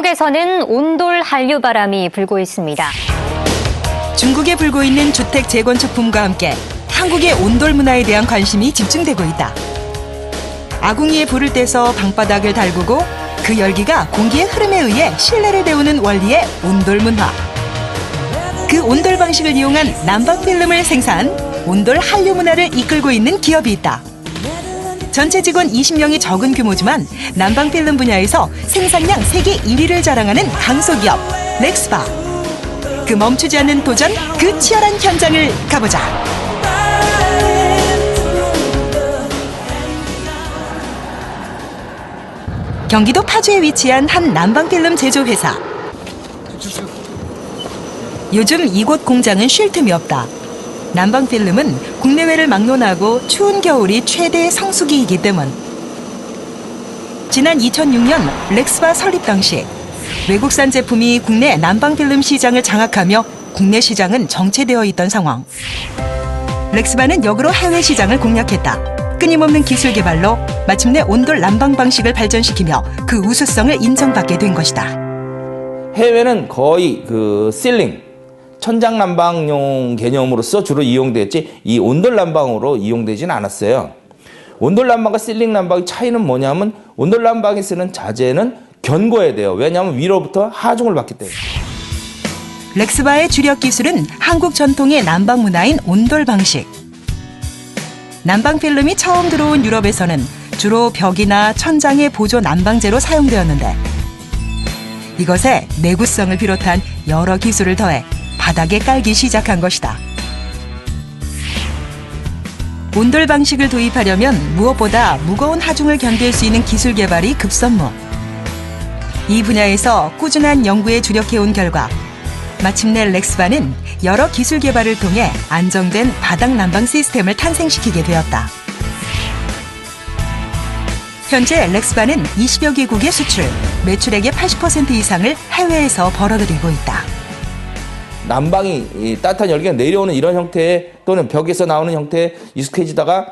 중국에서는 온돌 한류 바람이 불고 있습니다. 중국에 불고 있는 주택 재건축 붐과 함께 한국의 온돌 문화에 대한 관심이 집중되고 있다. 아궁이에 불을 떼서 방바닥을 달구고 그 열기가 공기의 흐름에 의해 실내를 데우는 원리의 온돌 문화. 그 온돌 방식을 이용한 난방 필름을 생산, 온돌 한류 문화를 이끌고 있는 기업이 있다. 전체 직원 20명이 적은 규모지만 난방 필름 분야에서 생산량 세계 1위를 자랑하는 강소기업 렉스바. 그 멈추지 않는 도전, 그 치열한 현장을 가보자. 경기도 파주에 위치한 한 난방 필름 제조 회사. 요즘 이곳 공장은 쉴 틈이 없다. 난방 필름은 국내외를 막론하고 추운 겨울이 최대의 성수기이기 때문. 지난 2006년 렉스바 설립 당시 외국산 제품이 국내 난방 필름 시장을 장악하며 국내 시장은 정체되어 있던 상황. 렉스바는 역으로 해외 시장을 공략했다. 끊임없는 기술 개발로 마침내 온돌 난방 방식을 발전시키며 그 우수성을 인정받게 된 것이다. 해외는 거의 그 실링 천장 난방용 개념으로서 주로 이용됐지 이 온돌 난방으로 이용되지는 않았어요. 온돌 난방과 실링 난방의 차이는 뭐냐면 온돌 난방에 쓰는 자재는 견고해야 돼요. 왜냐하면 위로부터 하중을 받기 때문에. 렉스바의 주력 기술은 한국 전통의 난방 문화인 온돌 방식. 난방 필름이 처음 들어온 유럽에서는 주로 벽이나 천장의 보조 난방재로 사용되었는데 이것에 내구성을 비롯한 여러 기술을 더해 바닥에 깔기 시작한 것이다. 온돌 방식을 도입하려면 무엇보다 무거운 하중을 견딜 수 있는 기술 개발이 급선무. 이 분야에서 꾸준한 연구에 주력해온 결과 마침내 렉스바는 여러 기술 개발을 통해 안정된 바닥 난방 시스템을 탄생시키게 되었다. 현재 렉스바는 20여 개국에 수출, 매출액의 80% 이상을 해외에서 벌어들이고 있다. 난방이 따뜻한 열기가 내려오는 이런 형태의 또는 벽에서 나오는 형태에 익숙해지다가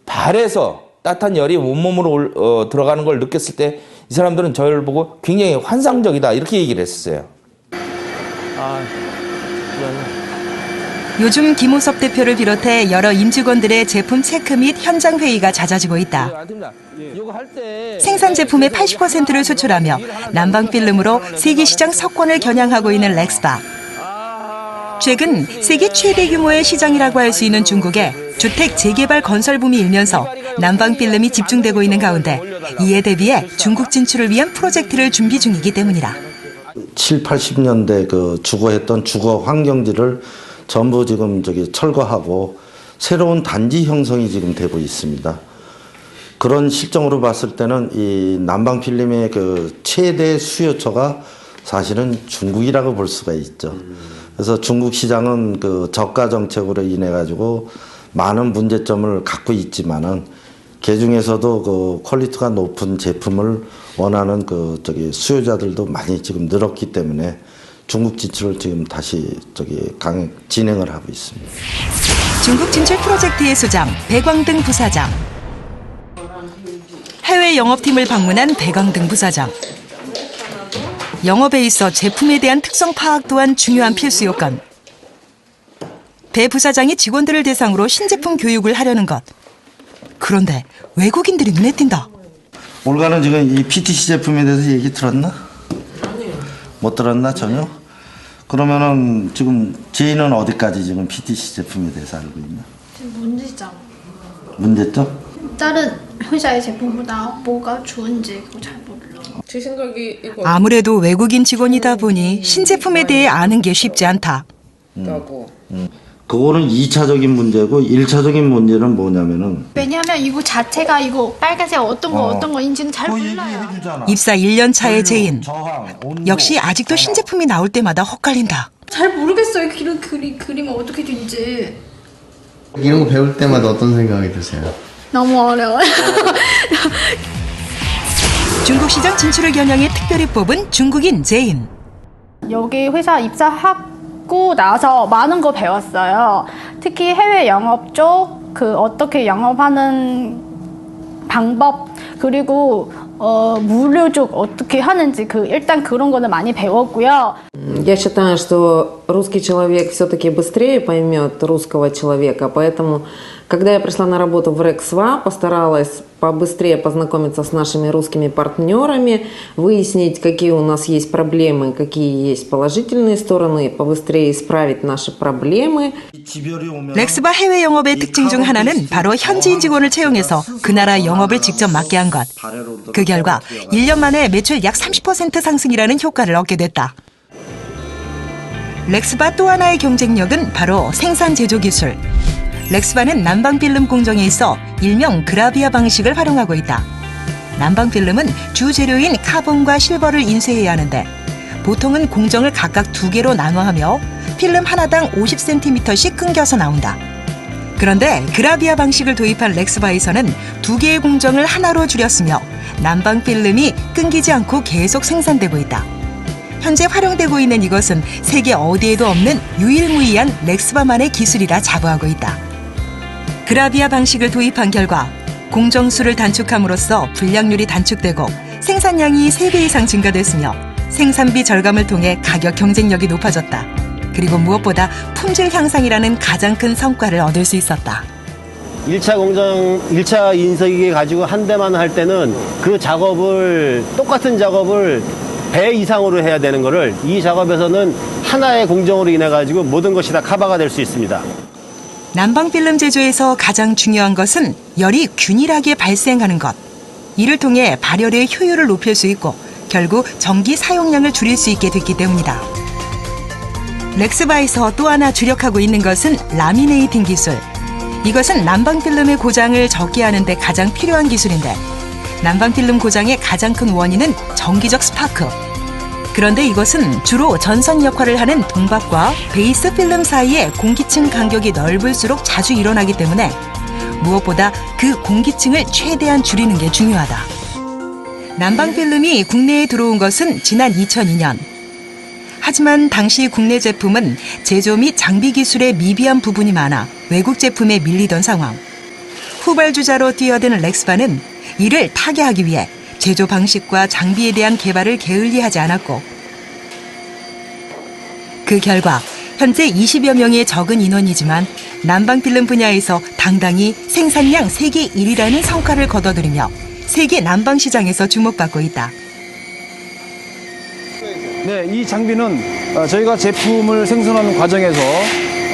발에서 따뜻한 열이 온몸으로 들어가는 걸 느꼈을 때 이 사람들은 저를 보고 굉장히 환상적이다 이렇게 얘기를 했었어요. 요즘 김우섭 대표를 비롯해 여러 임직원들의 제품 체크 및 현장 회의가 잦아지고 있다. 생산 제품의 80%를 수출하며 난방 필름으로 세계 시장 석권을 겨냥하고 있는 렉스바. 최근 세계 최대 규모의 시장이라고 할 수 있는 중국에 주택 재개발 건설 붐이 일면서 난방 필름이 집중되고 있는 가운데 이에 대비해 중국 진출을 위한 프로젝트를 준비 중이기 때문이다. 7, 80년대 그 주거했던 주거 환경지를 전부 지금 철거하고 새로운 단지 형성이 지금 되고 있습니다. 그런 실정으로 봤을 때는 이 난방 필름의 그 최대 수요처가 사실은 중국이라고 볼 수가 있죠. 그래서 중국 시장은 그 저가 정책으로 인해 가지고 많은 문제점을 갖고 있지만은 그 중에서도 그 퀄리티가 높은 제품을 원하는 수요자들도 많이 지금 늘었기 때문에 중국 진출을 지금 다시 진행을 하고 있습니다. 중국 진출 프로젝트의 소장 배광등 부사장. 해외 영업팀을 방문한 배광등 부사장. 영업에 있어 제품에 대한 특성 파악 또한 중요한 필수 요건. 배 부사장이 직원들을 대상으로 신제품 교육을 하려는 것. 그런데 외국인들이 눈에 띈다. 올가는 지금 이 PTC 제품에 대해서 얘기 들었나? 아니요. 못 들었나 전혀? 그러면은 지금 제이는 어디까지 지금 PTC 제품에 대해서 알고 있나? 지금 문제점. 문제점? 다른 회사의 제품보다 뭐가 좋은지 그거 잘 몰라. 제 생각이 이거 아무래도 외국인 직원이다 보니 신제품에 대해 아는 게 쉽지 않다. 있다고. 그거는 2차적인 문제고 1차적인 문제는 뭐냐면은 왜냐면 이거 자체가 이거 빨간색 어떤 거인지는 잘 몰라요. 얘기해주잖아. 입사 1년 차의 제인. 저항, 온도, 역시 아직도 전압. 신제품이 나올 때마다 헛갈린다. 잘 모르겠어요. 그림은 어떻게 된지. 이런 거 배울 때마다 어떤 생각이 드세요? 너무 어려워요. 중국 시장 진출을 겨냥해 특별히 뽑은 중국인 제인. 여기 회사 입사하고 나서 많은 거 배웠어요. 특히 해외 영업 쪽 어떻게 영업하는 방법 그리고 무료족 어떻게 하는지 일단 그런 거는 많이 배웠고요. Я считаю, что русский человек все-таки быстрее поймет русского человека, поэтому, когда я пришла на работу в Рексва, постаралась побыстрее познакомиться с нашими русскими партнерами, выяснить, какие у нас есть проблемы, какие есть положительные стороны, побыстрее исправить наши проблемы. 렉스바 해외 영업의 특징 중 하나는 바로 현지인 직원을 채용해서 그 나라 영업을 직접 맡게 한 것. 그 결과 1년 만에 매출 약 30% 상승이라는 효과를 얻게 됐다. 렉스바 또 하나의 경쟁력은 바로 생산 제조 기술. 렉스바는 난방 필름 공정에 있어 일명 그라비아 방식을 활용하고 있다. 난방 필름은 주 재료인 카본과 실버를 인쇄해야 하는데 보통은 공정을 각각 2개로 나눠하며 필름 하나당 50cm씩 끊겨서 나온다. 그런데 그라비아 방식을 도입한 렉스바에서는 2개의 공정을 하나로 줄였으며 난방 필름이 끊기지 않고 계속 생산되고 있다. 현재 활용되고 있는 이것은 세계 어디에도 없는 유일무이한 렉스바만의 기술이라 자부하고 있다. 그라비아 방식을 도입한 결과 공정수를 단축함으로써 불량률이 단축되고 생산량이 3배 이상 증가됐으며 생산비 절감을 통해 가격 경쟁력이 높아졌다. 그리고 무엇보다 품질 향상이라는 가장 큰 성과를 얻을 수 있었다. 1차 인쇄기 가지고 한 대만 할 때는 그 작업을, 똑같은 작업을 배 이상으로 해야 되는 거를 이 작업에서는 하나의 공정으로 인해 가지고 모든 것이 다 커버가 될 수 있습니다. 난방 필름 제조에서 가장 중요한 것은 열이 균일하게 발생하는 것. 이를 통해 발열의 효율을 높일 수 있고 결국 전기 사용량을 줄일 수 있게 됐기 때문이다. 렉스바에서 또 하나 주력하고 있는 것은 라미네이팅 기술. 이것은 난방 필름의 고장을 적게 하는 데 가장 필요한 기술인데 난방 필름 고장의 가장 큰 원인은 정기적 스파크. 그런데 이것은 주로 전선 역할을 하는 동박과 베이스 필름 사이의 공기층 간격이 넓을수록 자주 일어나기 때문에 무엇보다 그 공기층을 최대한 줄이는 게 중요하다. 난방 필름이 국내에 들어온 것은 지난 2002년. 하지만 당시 국내 제품은 제조 및 장비 기술에 미비한 부분이 많아 외국 제품에 밀리던 상황. 후발주자로 뛰어든 렉스바는 이를 타개하기 위해 제조 방식과 장비에 대한 개발을 게을리하지 않았고 그 결과 현재 20여 명의 적은 인원이지만 난방 필름 분야에서 당당히 생산량 세계 1위라는 성과를 거둬들이며 세계 난방 시장에서 주목받고 있다. 네, 이 장비는 저희가 제품을 생산하는 과정에서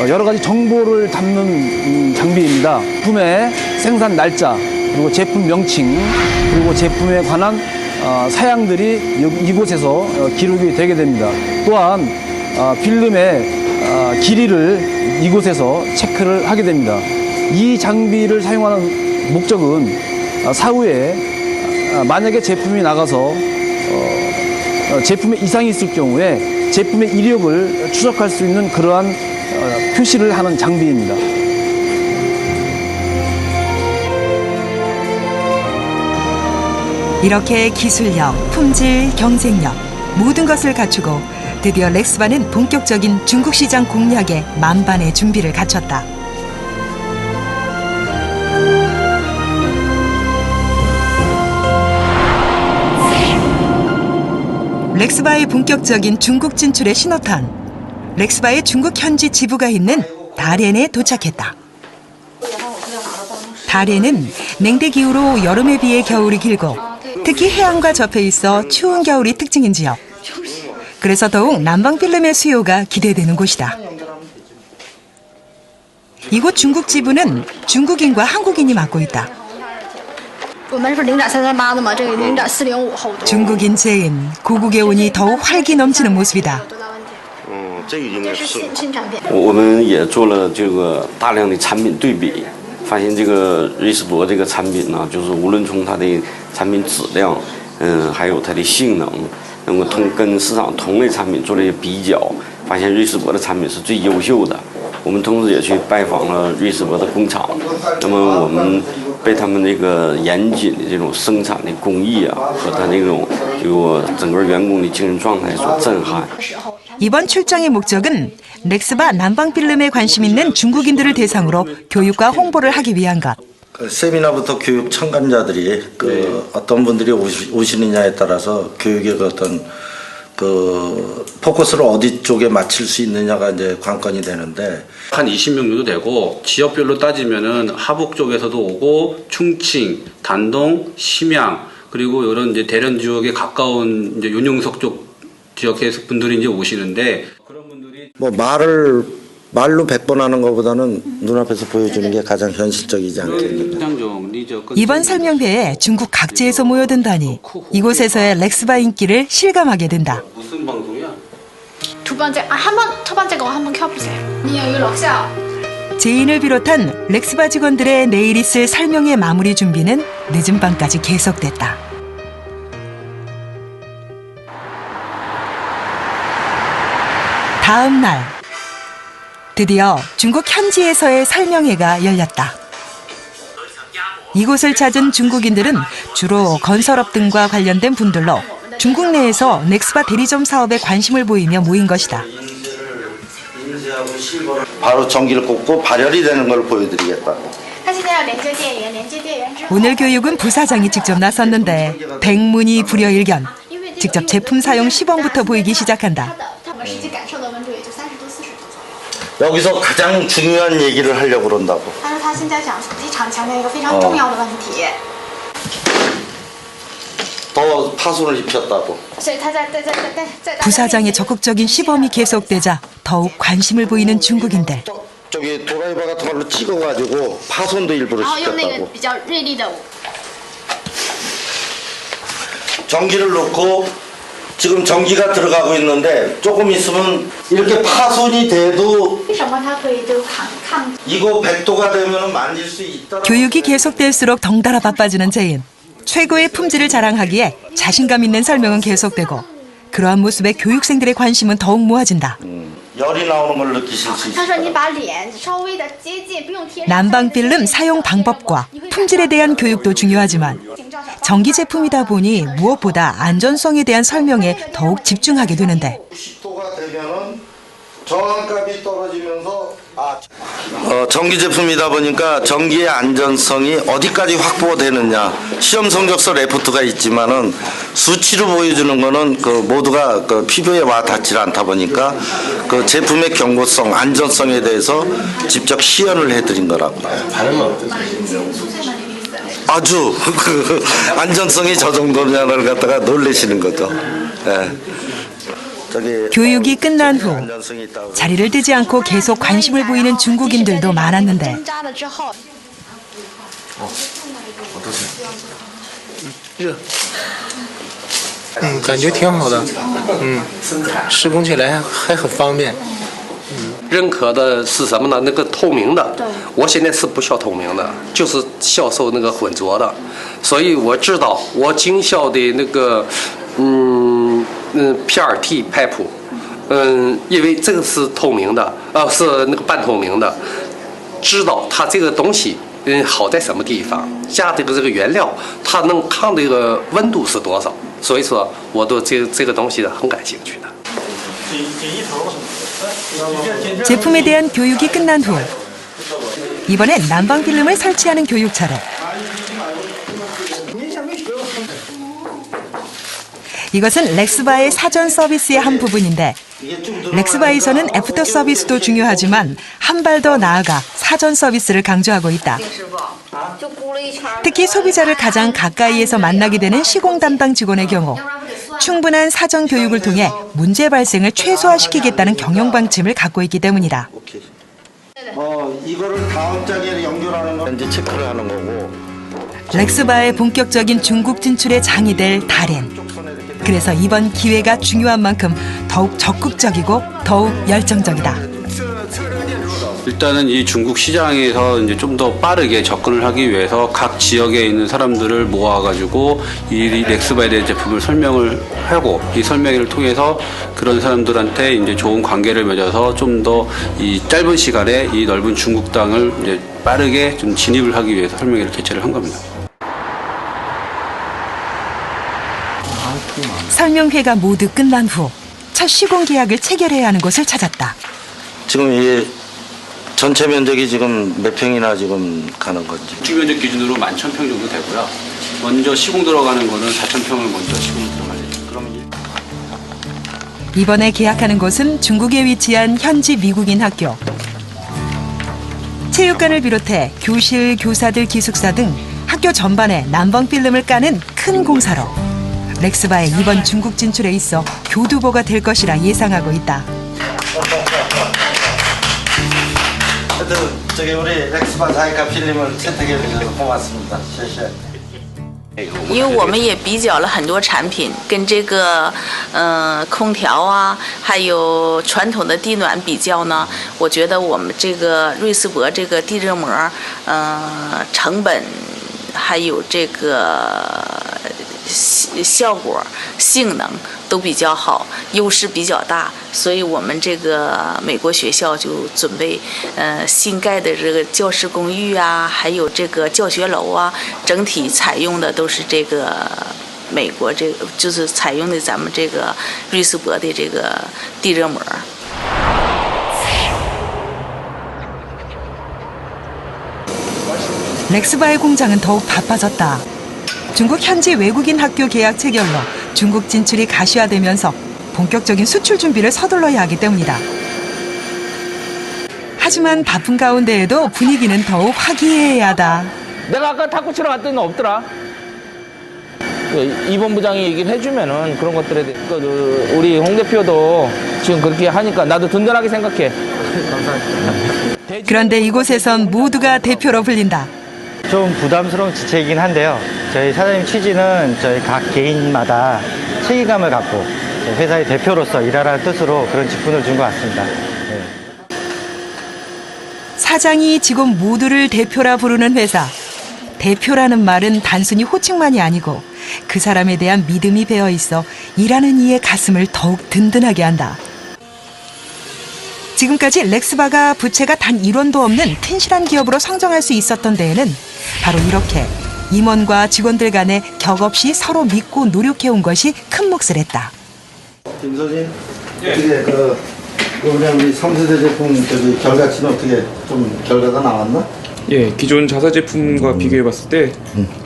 여러 가지 정보를 담는 장비입니다. 제품의 생산 날짜, 그리고 제품 명칭, 그리고 제품에 관한 사양들이 이곳에서 기록이 되게 됩니다. 또한 필름의 길이를 이곳에서 체크를 하게 됩니다. 이 장비를 사용하는 목적은 사후에 만약에 제품이 나가서 제품에 이상이 있을 경우에 제품의 이력을 추적할 수 있는 그러한 표시를 하는 장비입니다. 이렇게 기술력, 품질, 경쟁력 모든 것을 갖추고 드디어 렉스바는 본격적인 중국 시장 공략에 만반의 준비를 갖췄다. 렉스바의 본격적인 중국 진출의 신호탄. 렉스바의 중국 현지 지부가 있는 다롄에 도착했다. 다롄은 냉대 기후로 여름에 비해 겨울이 길고 특히 해안과 접해 있어 추운 겨울이 특징인 지역. 그래서 더욱 난방 필름의 수요가 기대되는 곳이다. 이곳 중국 지부는 중국인과 한국인이 맡고 있다. 중국인 제인, 고국에 오니 더욱 활기 넘치는 모습이다. 我们也做了这个大量的产品对比，发现这个瑞士博这个产品呢，就是无论从它的产品质量，还有它的性能，那么跟市场同类产品做了一些比较，发现瑞士博的产品是最优秀的。我们同时也去拜访了瑞士博的工厂，那么我们被他们这个严谨的这种生产的工艺啊，和他那种这个整个员工的精神状态所震撼。 이번 출장의 목적은 렉스바 난방 필름에 관심 있는 중국인들을 대상으로 교육과 홍보를 하기 위한 것. 그 세미나부터 교육 참가자들이 어떤 분들이 오시느냐에 따라서 교육의 어떤 그 포커스를 어디 쪽에 맞출 수 있느냐가 이제 관건이 되는데 한 20명 정도 되고 지역별로 따지면은 하북 쪽에서도 오고 충칭, 단동, 심양 그리고 이런 이제 대련 지역에 가까운 이제 윤용석 쪽 지역에서 분들이 이제 오시는데 그런 분들이 뭐 말로 100번 하는 것보다는 눈앞에서 보여주는 게 가장 현실적이지 않겠는가. 이번 설명회에 중국 각지에서 모여든다니 이곳에서의 렉스바 인기를 실감하게 된다. 무슨 방송이야? 첫 번째 거 한번 켜보세요. 니 여기 럭샤. 제인을 비롯한 렉스바 직원들의 내일 있을 설명회 마무리 준비는 늦은 밤까지 계속됐다. 다음 날 드디어 중국 현지에서의 설명회가 열렸다. 이곳을 찾은 중국인들은 주로 건설업 등과 관련된 분들로 중국 내에서 넥스바 대리점 사업에 관심을 보이며 모인 것이다. 바로 전기를 꽂고 발열이 되는 걸 보여드리겠다고. 오늘 교육은 부사장이 직접 나섰는데 백문이 불여일견. 직접 제품 사용 시범부터 보이기 시작한다. 여기서 가장 중요한 얘기를 하려고 그런다고. 더 파손을 입혔다고. 부사장의 적극적인 시범이 계속되자 더욱 관심을 보이는 중국인들. 저기 도라이바 같은 걸로 찍어가지고 파손도 일부러 시켰다고. 전기를 넣고 지금 전기가 들어가고 있는데 조금 있으면 이렇게 파손이 돼도 이거 100도가 되면 만질 수 있다. 교육이 계속될수록 덩달아 바빠지는 제인. 최고의 품질을 자랑하기에 자신감 있는 설명은 계속되고 그러한 모습에 교육생들의 관심은 더욱 모아진다. 열이 나오는 걸 느끼실 수 있어요. 난방필름 사용 방법과 품질에 대한 교육도 중요하지만 전기 제품이다 보니 무엇보다 안전성에 대한 설명에 더욱 집중하게 되는데 90도가 되면은 저항값이 떨어지면서 전기 제품이다 보니까 전기의 안전성이 어디까지 확보되느냐 시험 성적서 레포트가 있지만은 수치로 보여주는 거는 그 모두가 그 피부에 와 닿지 않다 보니까 그 제품의 경고성 안전성에 대해서 직접 시연을 해드린 거라고. 반응은 어떠세요? 아주 그 안전성이 저 정도냐를 갖다가 놀라시는 거죠. 네. 교육이 끝난 후 자리를 뜨지 않고 계속 관심을 보이는 중국인들도 많았는데感觉挺好的，施工起来还很方便。认可的是什么呢？那个透明的，我现在是不需要透明的，就是销售那个混浊的，所以我知道我经销的那个PRT 派普，因为这个是透明的，是那个半透明的，知道它这个东西好在什么地方，加这个原料它能抗这个温度是多少，所以说我对这个东西很感兴趣的。 제품에 대한 교육이 끝난 후 이번엔 난방 필름을 설치하는 교육 차례. 이것은 렉스바의 사전 서비스의 한 부분인데 렉스바에서는 애프터 서비스도 중요하지만 한 발 더 나아가 사전 서비스를 강조하고 있다. 특히 소비자를 가장 가까이에서 만나게 되는 시공 담당 직원의 경우 충분한 사전 교육을 통해 문제 발생을 최소화시키겠다는 경영 방침을 갖고 있기 때문이다. 이거를 다음 장에 연결하는 거 이제 체크를 하는 거고. 렉스바의 본격적인 중국 진출에 장이 될 달인. 그래서 이번 기회가 중요한 만큼 더욱 적극적이고 더욱 열정적이다. 일단은 이 중국 시장에서 이제 좀 더 빠르게 접근을 하기 위해서 각 지역에 있는 사람들을 모아가지고 이 렉스바에 대한 제품을 설명을 하고 이 설명회를 통해서 그런 사람들한테 이제 좋은 관계를 맺어서 좀 더 이 짧은 시간에 이 넓은 중국 땅을 이제 빠르게 좀 진입을 하기 위해서 설명회를 개최를 한 겁니다. 설명회가 모두 끝난 후 첫 시공 계약을 체결해야 하는 곳을 찾았다. 지금 이 전체 면적이 지금 몇 평이나 지금 가는 건지. 주면적 기준으로 11,000평 정도 되고요. 먼저 시공 들어가는 거는 4,000평을 먼저 시공 들어가야 돼요. 그러면 이번에 계약하는 곳은 중국에 위치한 현지 미국인 학교. 체육관을 비롯해 교실, 교사들 기숙사 등 학교 전반에 난방 필름을 까는 큰 공사로 렉스바의 이번 중국 진출에 있어 교두보가 될 것이라 예상하고 있다. 저기 우리 렉스바 자이카 필름을 채택해 주셔서 고맙습니다. 谢谢。 因为我们也比较了很多产品，跟这个空调啊，还有传统的地暖比较呢，我觉得我们这个瑞斯博这个地热膜，成本还有这个效果、性能都比较好，优势比较大，所以我们这个美国学校就准备新盖的这个教师公寓啊，还有这个教学楼啊，整体采用的都是这个美国这个，就是采用的咱们这个瑞斯博的这个地热膜。 렉스바의 공장은 더욱 바빠졌다. 중국 현지 외국인 학교 계약 체결로 중국 진출이 가시화되면서 본격적인 수출 준비를 서둘러야 하기 때문이다. 하지만 바쁜 가운데에도 분위기는 더욱 화기애애하다. 내가 아까 탁구 치러 갔더니 없더라. 이 본부장이 얘기를 해주면은 그런 것들에 대해 우리 홍 대표도 지금 그렇게 하니까 나도 든든하게 생각해. 감사합니다. 그런데 이곳에선 모두가 대표로 불린다. 좀 부담스러운 지체이긴 한데요. 저희 사장님 취지는 저희 각 개인마다 책임감을 갖고 회사의 대표로서 일하라는 뜻으로 그런 직분을 준 것 같습니다. 네. 사장이 직원 모두를 대표라 부르는 회사. 대표라는 말은 단순히 호칭만이 아니고 그 사람에 대한 믿음이 배어 있어 일하는 이의 가슴을 더욱 든든하게 한다. 지금까지 렉스바가 부채가 단 1원도 없는 튼실한 기업으로 성장할 수 있었던 데에는 바로 이렇게 임원과 직원들 간에 격없이 서로 믿고 노력해온 것이 큰 몫을 했다. 김 소진, 어떻게 우리 3세대 제품 결과치는 어떻게 좀 결과가 나왔나? 예, 기존 자사 제품과 비교해봤을 때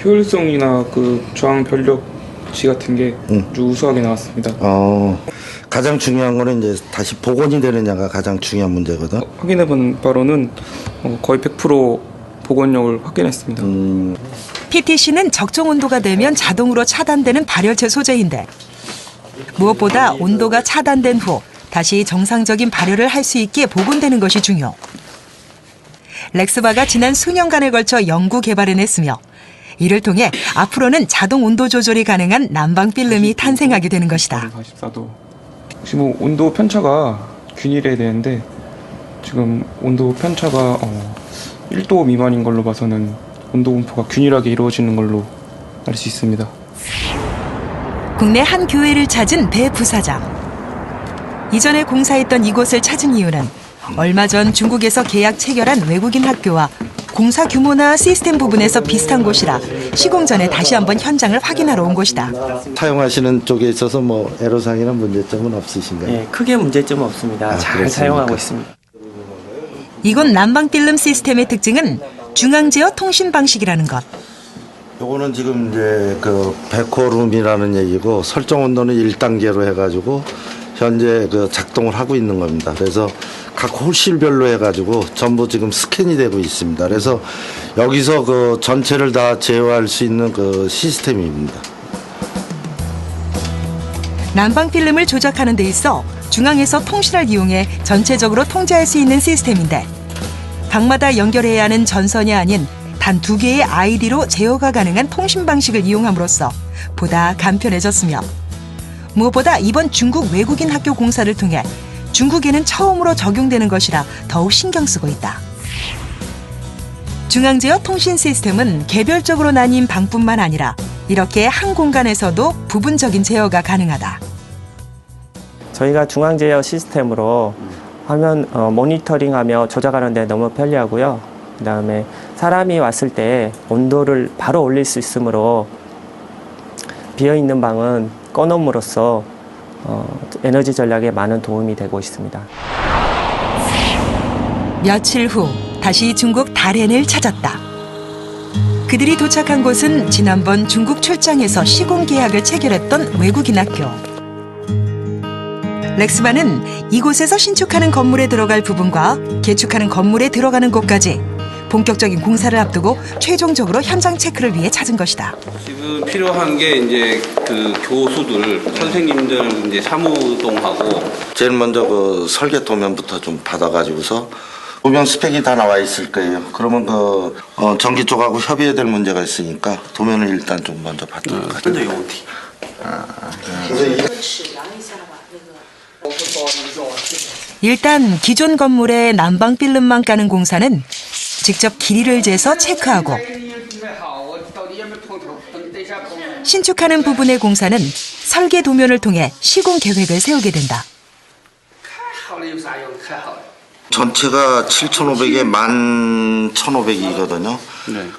효율성이나 그 저항 변력치 같은 게 아주 우수하게 나왔습니다. 가장 중요한 거는 이제 다시 복원이 되느냐가 가장 중요한 문제거든. 확인해본 바로는 거의 100% 복원력을 확인했습니다. PTC는 적정 온도가 되면 자동으로 차단되는 발열체 소재인데 무엇보다 온도가 차단된 후 다시 정상적인 발열을 할 수 있게 복원되는 것이 중요. 렉스바가 지난 수년간에 걸쳐 연구 개발해냈으며 이를 통해 앞으로는 자동 온도 조절이 가능한 난방 필름이 탄생하게 되는 것이다. 44도. 지금 온도 편차가 균일해야 되는데 지금 온도 편차가 1도 미만인 걸로 봐서는 온도 분포가 균일하게 이루어지는 걸로 알 수 있습니다. 국내 한 교회를 찾은 배 부사장. 이전에 공사했던 이곳을 찾은 이유는 얼마 전 중국에서 계약 체결한 외국인 학교와 공사 규모나 시스템 부분에서 비슷한 곳이라 시공 전에 다시 한번 현장을 확인하러 온 곳이다. 사용하시는 쪽에 있어서 뭐 애로사항이나 문제점은 없으신가요? 네, 크게 문제점은 없습니다. 잘 그렇습니까? 사용하고 있습니다. 이곳 난방 필름 시스템의 특징은 중앙 제어 통신 방식이라는 것. 요거는 지금 이제 그 백호룸이라는 얘기고 설정 온도는 1단계로 해가지고 현재 그 작동을 하고 있는 겁니다. 그래서 각 홀실별로 해가지고 전부 지금 스캔이 되고 있습니다. 그래서 여기서 그 전체를 다 제어할 수 있는 그 시스템입니다. 난방 필름을 조작하는 데 있어 중앙에서 통신을 이용해 전체적으로 통제할 수 있는 시스템인데 방마다 연결해야 하는 전선이 아닌 단 2개의 ID로 제어가 가능한 통신 방식을 이용함으로써 보다 간편해졌으며 무엇보다 이번 중국 외국인 학교 공사를 통해 중국에는 처음으로 적용되는 것이라 더욱 신경 쓰고 있다. 중앙제어 통신 시스템은 개별적으로 나뉜 방뿐만 아니라 이렇게 한 공간에서도 부분적인 제어가 가능하다. 저희가 중앙 제어 시스템으로 화면 모니터링하며 조작하는 데 너무 편리하고요. 그다음에 사람이 왔을 때 온도를 바로 올릴 수 있으므로 비어있는 방은 꺼놓음으로써 에너지 전략에 많은 도움이 되고 있습니다. 며칠 후 다시 중국 다롄을 찾았다. 그들이 도착한 곳은 지난번 중국 출장에서 시공 계약을 체결했던 외국인 학교. 렉스바는 이곳에서 신축하는 건물에 들어갈 부분과 개축하는 건물에 들어가는 곳까지 본격적인 공사를 앞두고 최종적으로 현장 체크를 위해 찾은 것이다. 지금 필요한 게 이제 그 교수들, 선생님들 이제 사무동하고 제일 먼저 그 설계 도면부터 좀 받아가지고서 도면 스펙이 다 나와 있을 거예요. 그러면 그 전기 쪽하고 협의해야 될 문제가 있으니까 도면을 일단 좀 먼저 받도록 하죠. 일단 기존 건물에 난방 필름만 까는 공사는 직접 길이를 재서 체크하고, 신축하는 부분의 공사는 설계 도면을 통해 시공 계획을 세우게 된다. 전체가 7,500에 11,500이거든요.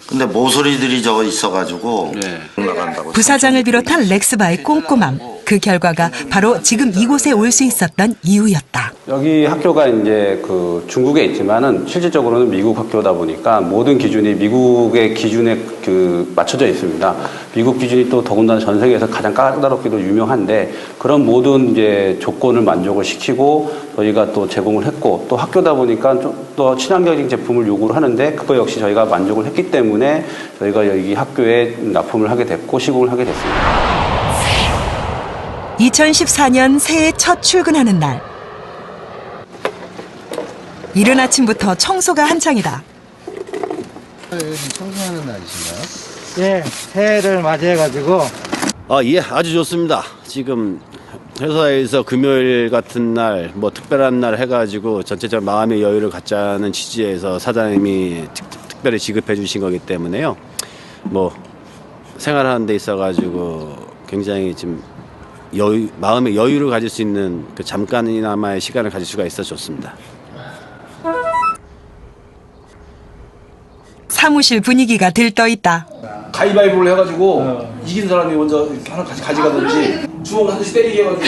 근데 모서리들이 저거 있어가지고 나간다고. 부사장을 비롯한 렉스바의 꼼꼼함, 그 결과가 바로 지금 이곳에 올 수 있었던 이유였다. 여기 학교가 이제 그 중국에 있지만은 실질적으로는 미국 학교다 보니까 모든 기준이 미국의 기준에 그 맞춰져 있습니다. 미국 기준이 또 더군다나 전 세계에서 가장 까다롭기도 유명한데 그런 모든 이제 조건을 만족을 시키고 저희가 또 제공을 했고 또 학교다 보니까 좀 더 친환경적인 제품을 요구를 하는데 그거 역시 저희가 만족을 했기 때문에 저희가 여기 학교에 납품을 하게 됐고 시공을 하게 됐습니다. 2014년 새해 첫 출근하는 날. 이른 아침부터 청소가 한창이다. 청소하는 날이신가요? 예, 새해를 맞이해가지고. 예, 아주 좋습니다. 지금 회사에서 금요일 같은 날, 뭐 특별한 날 해가지고 전체적으로 마음의 여유를 갖자는 취지에서 사장님이 특별히 지급해 주신 거기 때문에요. 뭐 생활하는 데 있어가지고 굉장히 좀 마음의 여유를 가질 수 있는 그 잠깐이나마의 시간을 가질 수가 있어 좋습니다. 사무실 분위기가 들떠 있다. 가위바위보를 해가지고 이긴 사람이 먼저 하나 가져가든지 주먹을 한 대씩 때리게 해가지고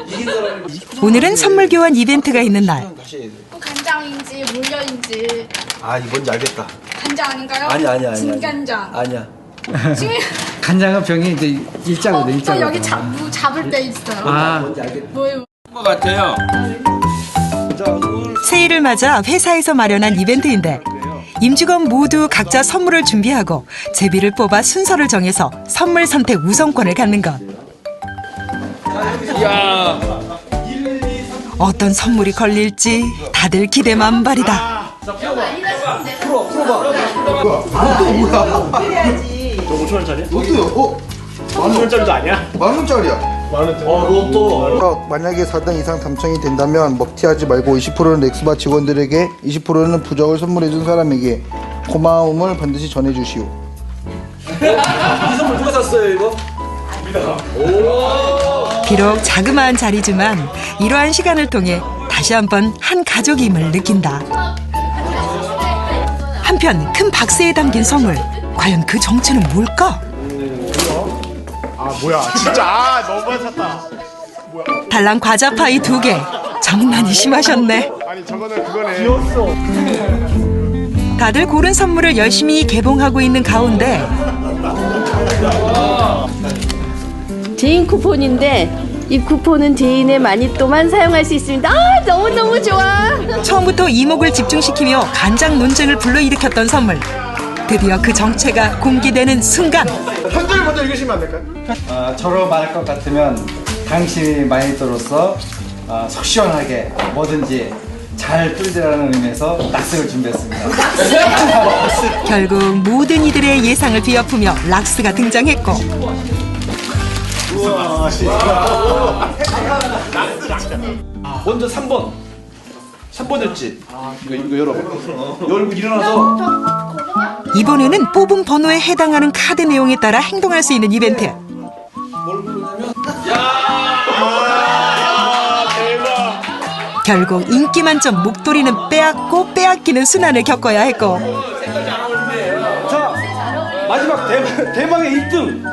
이긴 사람이. 오늘은 선물 교환 이벤트가 있는 날. 간장인지 물엿인지. 이 뭔지 알겠다. 간장 아닌가요? 아니야. 진간장. 아니야. 지금 간장은 병이 이제 일자거든. 또 여기 잡을 때 있어요. 뭔지 알겠다. 뭐예요? 것 같아요. 새해를 맞아 회사에서 마련한 이벤트인데 임직원 모두 각자 선물을 준비하고 제비를 뽑아 순서를 정해서 선물 선택 우선권을 갖는 것. 어떤 선물이 걸릴지 다들 기대 만발이다. 풀어봐. 이것도 뭐야? 저 5,000원짜리? 로또요? 10,000원짜리도 아니야? 10,000원짜리야. 로또. 만약에 4등 이상 당첨이 된다면 먹튀하지 말고 20%는 렉스바 직원들에게 20%는 부적을 선물해준 사람에게 고마움을 반드시 전해주시오. 이 선물 누가 샀어요 이거? 비록 자그마한 자리지만 이러한 시간을 통해 다시 한번 한 가족임을 느낀다. 한편 큰 박스에 담긴 선물, 과연 그 정체는 뭘까? 뭐야 진짜 너무 많이 샀다. 달랑 과자 파이 2개, 장난이 심하셨네. 아니 저거는 그거네. 귀여웠어. 다들 고른 선물을 열심히 개봉하고 있는 가운데 제인 쿠폰인데 이 쿠폰은 제인의 마니또만 사용할 수 있습니다. 너무너무 좋아. 처음부터 이목을 집중시키며 간장 논쟁을 불러일으켰던 선물. 드디어 그 정체가 공개되는 순간. 편지를 먼저 읽으시면 안 될까요? 저로 말할 것 같으면 당신이 마니또로서 속 시원하게 뭐든지 잘 뚫으라는 의미에서 락스를 준비했습니다. 결국 모든 이들의 예상을 뒤엎으며 락스가 등장했고 우와, 먼저 3번. 3번이었지? 이거 열어봐. 열고 일어나서. 이번에는 뽑은 번호에 해당하는 카드 내용에 따라 행동할 수 있는 이벤트. 결국 인기 만점 목도리는 빼앗고 빼앗기는 순환을 겪어야 했고 자, 마지막 대망의 1등.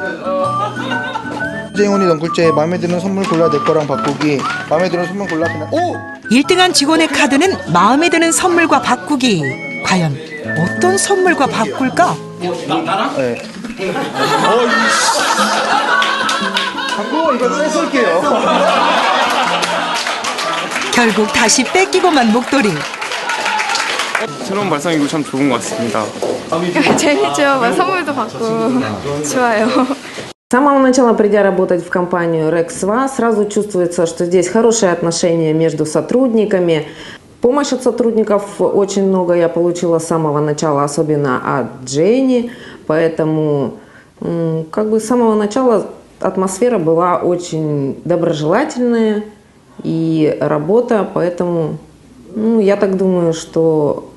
재훈이 넝쿨째 마음에 드는 선물 골라 내 거랑 바꾸기. 마음에 드는 선물 골라 그냥 오! 1등한 직원의 카드는 마음에 드는 선물과 바꾸기. 과연 어떤 선물과 바꿀까? 네. 광고 이거 쏠게요. 결국 다시 뺏기고만 목도리. 새로운 발상이고 참 좋은 것 같습니다. 재밌죠. 선물도 받고 좋아요. С самого начала, придя работать в компанию Rexva, сразу чувствуется, что здесь хорошие отношения между сотрудниками. Помощь от сотрудников очень много я получила с самого начала, особенно от Дженни. Поэтому как бы с самого начала атмосфера была очень доброжелательная и работа, поэтому я так думаю, что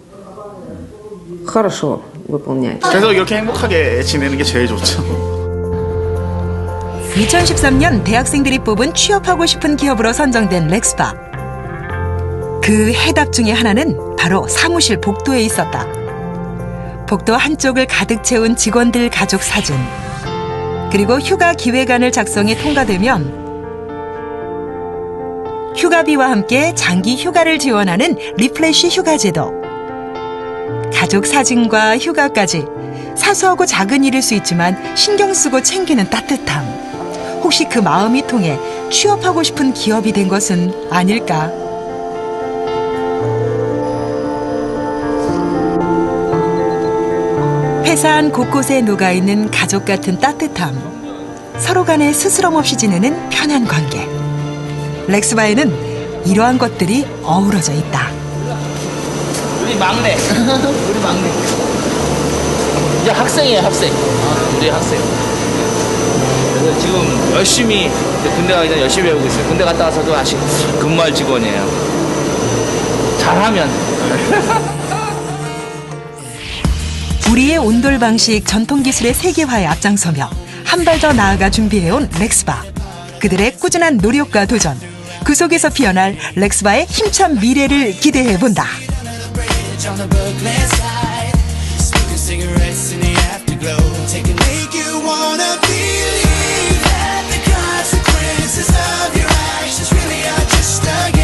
хорошо выполняет. 그래서 이렇게 행복하게 지내는 게 제일 좋죠. 2013년 대학생들이 뽑은 취업하고 싶은 기업으로 선정된 렉스바. 그 해답 중에 하나는 바로 사무실 복도에 있었다. 복도 한쪽을 가득 채운 직원들 가족 사진. 그리고 휴가 기획안을 작성해 통과되면 휴가비와 함께 장기 휴가를 지원하는 리플래시 휴가 제도. 가족 사진과 휴가까지 사소하고 작은 일일 수 있지만 신경 쓰고 챙기는 따뜻함. 혹시 그 마음이 통해 취업하고 싶은 기업이 된 것은 아닐까? 회사 안 곳곳에 녹아있는 가족 같은 따뜻함. 서로 간에 스스럼 없이 지내는 편한 관계. 렉스바에는 이러한 것들이 어우러져 있다. 우리 막내. 우리 막내. 이제 학생이에요, 학생. 우리 학생. 그래서 지금 열심히 군대 가기 전에 열심히 배우고 있어요. 군대 갔다 와서도 아직 근무할 직원이에요. 잘하면. 우리의 온돌 방식 전통 기술의 세계화에 앞장서며 한 발 더 나아가 준비해온 렉스바. 그들의 꾸준한 노력과 도전. 그 속에서 피어날 렉스바의 힘찬 미래를 기대해본다. Cigarettes in the afterglow, take and make you wanna believe that the consequences of your actions really are just a game.